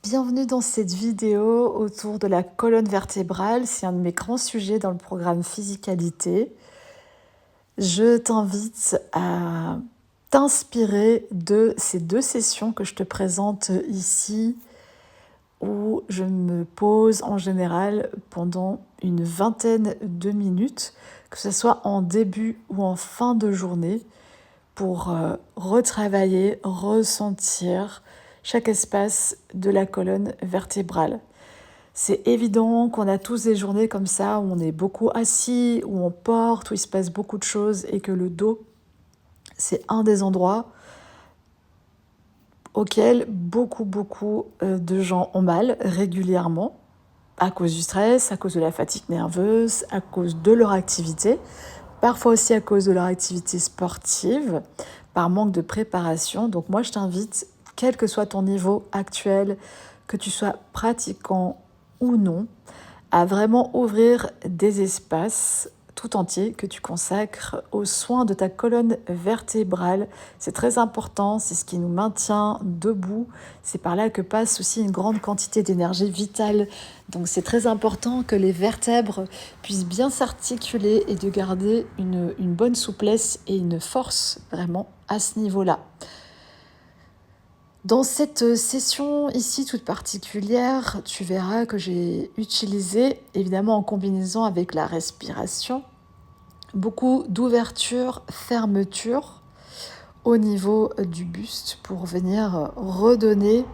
Bienvenue dans cette vidéo autour de la colonne vertébrale. C'est un de mes grands sujets dans le programme Physicalité. Je t'invite à t'inspirer de ces deux sessions que je te présente ici, où je me pose en général pendant une vingtaine de minutes, que ce soit en début ou en fin de journée, pour retravailler, ressentir chaque espace de la colonne vertébrale. C'est évident qu'on a tous des journées comme ça où on est beaucoup assis, où on porte, où il se passe beaucoup de choses et que le dos, c'est un des endroits auxquels beaucoup de gens ont mal régulièrement à cause du stress, à cause de la fatigue nerveuse, à cause de leur activité, parfois aussi à cause de leur activité sportive, par manque de préparation. Donc moi, je t'invite, quel que soit ton niveau actuel, que tu sois pratiquant ou non, à vraiment ouvrir des espaces tout entiers que tu consacres aux soins de ta colonne vertébrale. C'est très important, c'est ce qui nous maintient debout. C'est par là que passe aussi une grande quantité d'énergie vitale. Donc c'est très important que les vertèbres puissent bien s'articuler et de garder une bonne souplesse et une force vraiment à ce niveau-là. Dans cette session ici toute particulière, tu verras que j'ai utilisé, évidemment en combinaison avec la respiration, beaucoup d'ouverture, fermeture au niveau du buste pour venir redonner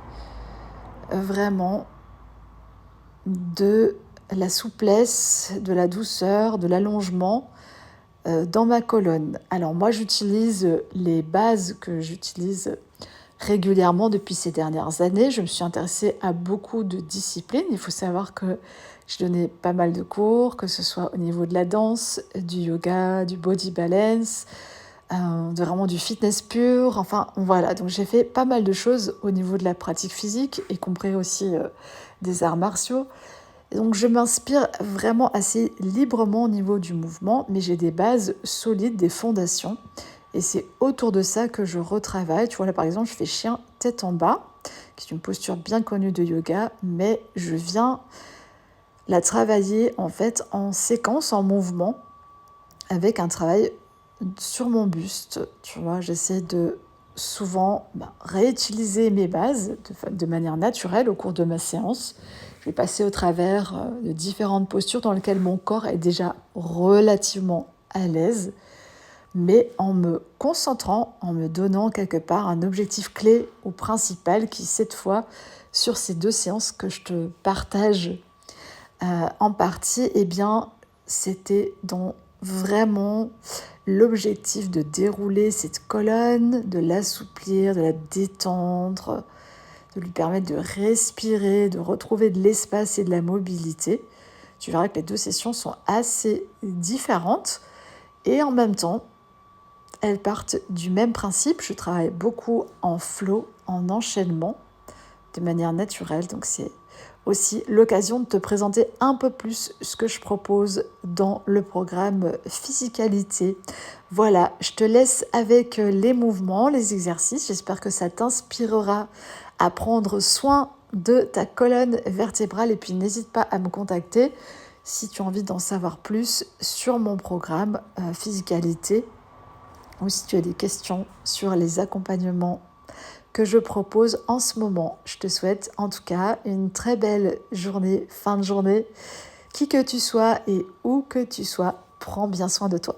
vraiment de la souplesse, de la douceur, de l'allongement dans ma colonne. Alors moi j'utilise les bases que j'utilise régulièrement depuis ces dernières années. Je me suis intéressée à beaucoup de disciplines. Il faut savoir que je donnais pas mal de cours, que ce soit au niveau de la danse, du yoga, du body balance, vraiment du fitness pur. Enfin, voilà. Donc, j'ai fait pas mal de choses au niveau de la pratique physique, y compris aussi des arts martiaux. Et donc, je m'inspire vraiment assez librement au niveau du mouvement, mais j'ai des bases solides, des fondations. Et c'est autour de ça que je retravaille. Tu vois, là, par exemple, je fais chien tête en bas, qui est une posture bien connue de yoga, mais je viens la travailler en fait en séquence, en mouvement, avec un travail sur mon buste. Tu vois, j'essaie de souvent réutiliser mes bases de manière naturelle au cours de ma séance. Je vais passer au travers de différentes postures dans lesquelles mon corps est déjà relativement à l'aise, mais en me concentrant, en me donnant quelque part un objectif clé ou principal qui, cette fois, sur ces deux séances que je te partage en partie, eh bien, c'était dans vraiment l'objectif de dérouler cette colonne, de l'assouplir, de la détendre, de lui permettre de respirer, de retrouver de l'espace et de la mobilité. Tu verras que les deux sessions sont assez différentes et en même temps, elles partent du même principe. Je travaille beaucoup en flow, en enchaînement, de manière naturelle. Donc c'est aussi l'occasion de te présenter un peu plus ce que je propose dans le programme Physicalité. Voilà, je te laisse avec les mouvements, les exercices. J'espère que ça t'inspirera à prendre soin de ta colonne vertébrale. Et puis n'hésite pas à me contacter si tu as envie d'en savoir plus sur mon programme Physicalité, ou si tu as des questions sur les accompagnements que je propose en ce moment. Je te souhaite en tout cas une très belle journée, fin de journée, qui que tu sois et où que tu sois, prends bien soin de toi.